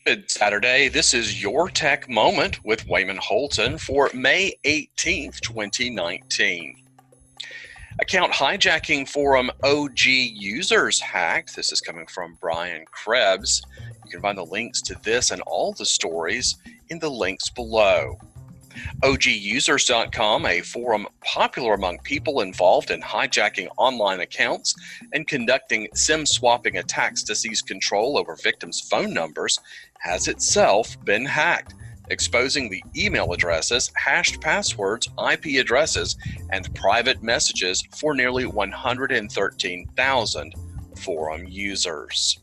Good Saturday. This is your tech moment with Wayman Holton for May 18th, 2019. Account hijacking forum OG users hacked. This is coming from Brian Krebs. You can find the links to this and all the stories in the links below. AGGREGATION, a forum popular among people involved in hijacking online accounts and conducting SIM swapping attacks to seize control over victims' phone numbers, has itself been hacked, exposing the email addresses, hashed passwords, IP addresses, and private messages for nearly 113,000 forum users.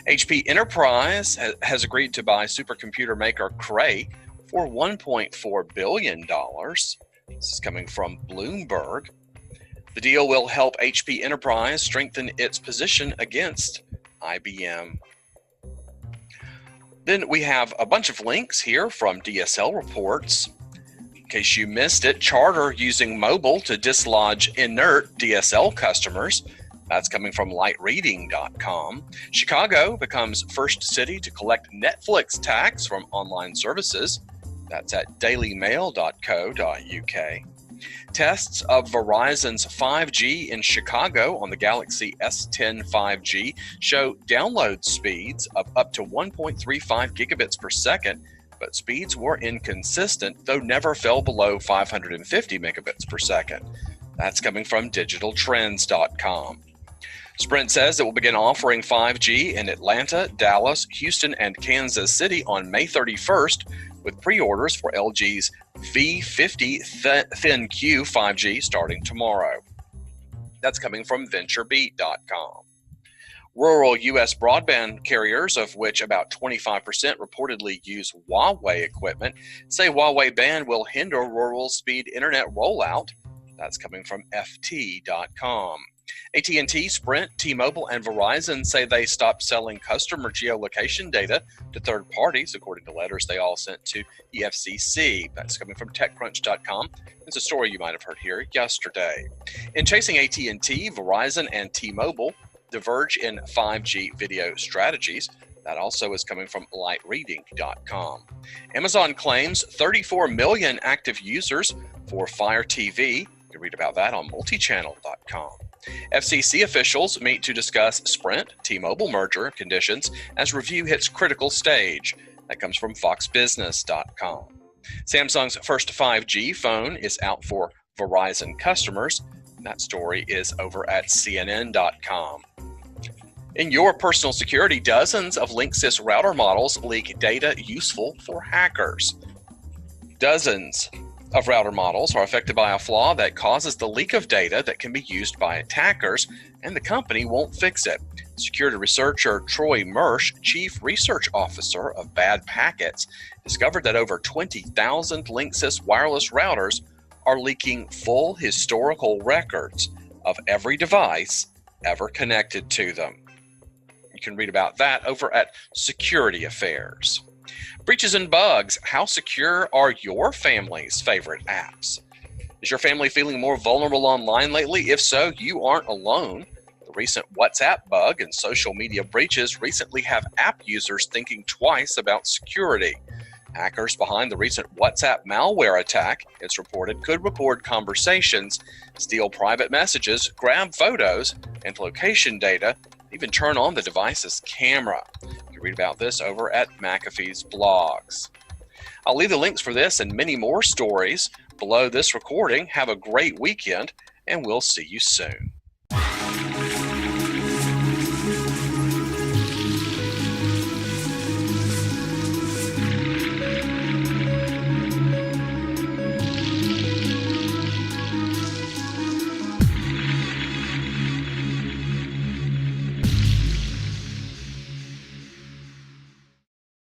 HP Enterprise has agreed to buy supercomputer maker Cray for $1.4 billion. This is coming from Bloomberg. The deal will help HP Enterprise strengthen its position against IBM. Then we have a bunch of links here from DSL reports. In case you missed it, Charter using mobile to dislodge inert DSL customers. That's coming from lightreading.com. Chicago becomes first city to collect Netflix tax from online services. That's at dailymail.co.uk. Tests of Verizon's 5G in Chicago on the Galaxy S10 5G show download speeds of up to 1.35 gigabits per second, but speeds were inconsistent, though never fell below 550 megabits per second. That's coming from digitaltrends.com. Sprint says it will begin offering 5G in Atlanta, Dallas, Houston, and Kansas City on May 31st, with pre-orders for LG's V50 ThinQ 5G starting tomorrow. That's coming from VentureBeat.com. Rural U.S. broadband carriers, of which about 25% reportedly use Huawei equipment, say Huawei ban will hinder rural speed internet rollout. That's coming from FT.com. AT&T, Sprint, T-Mobile, and Verizon say they stopped selling customer geolocation data to third parties, according to letters they all sent to the FCC. That's coming from TechCrunch.com. It's a story you might have heard here yesterday. In chasing AT&T, Verizon, and T-Mobile diverge in 5G video strategies. That also is coming from lightreading.com. Amazon claims 34 million active users for Fire TV. You can read about that on Multichannel.com. FCC officials meet to discuss Sprint T-Mobile merger conditions as review hits critical stage. That comes from FoxBusiness.com. Samsung's first 5G phone is out for Verizon customers. That story is over at CNN.com. In your personal security, dozens of Linksys router models leak data useful for hackers. Dozens of router models are affected by a flaw that causes the leak of data that can be used by attackers, and the company won't fix it. Security researcher Troy Mersch, chief research officer of Bad Packets, discovered that over 20,000 Linksys wireless routers are leaking full historical records of every device ever connected to them. You can read about that over at Security Affairs. Breaches and bugs. How secure are your family's favorite apps? Is your family feeling more vulnerable online lately? If so, you aren't alone. The recent WhatsApp bug and social media breaches recently have app users thinking twice about security. Hackers behind the recent WhatsApp malware attack, it's reported, could record conversations, steal private messages, grab photos and location data, even turn on the device's camera. Read about this over at McAfee's blogs. I'll leave the links for this and many more stories below this recording. Have a great weekend, and we'll see you soon.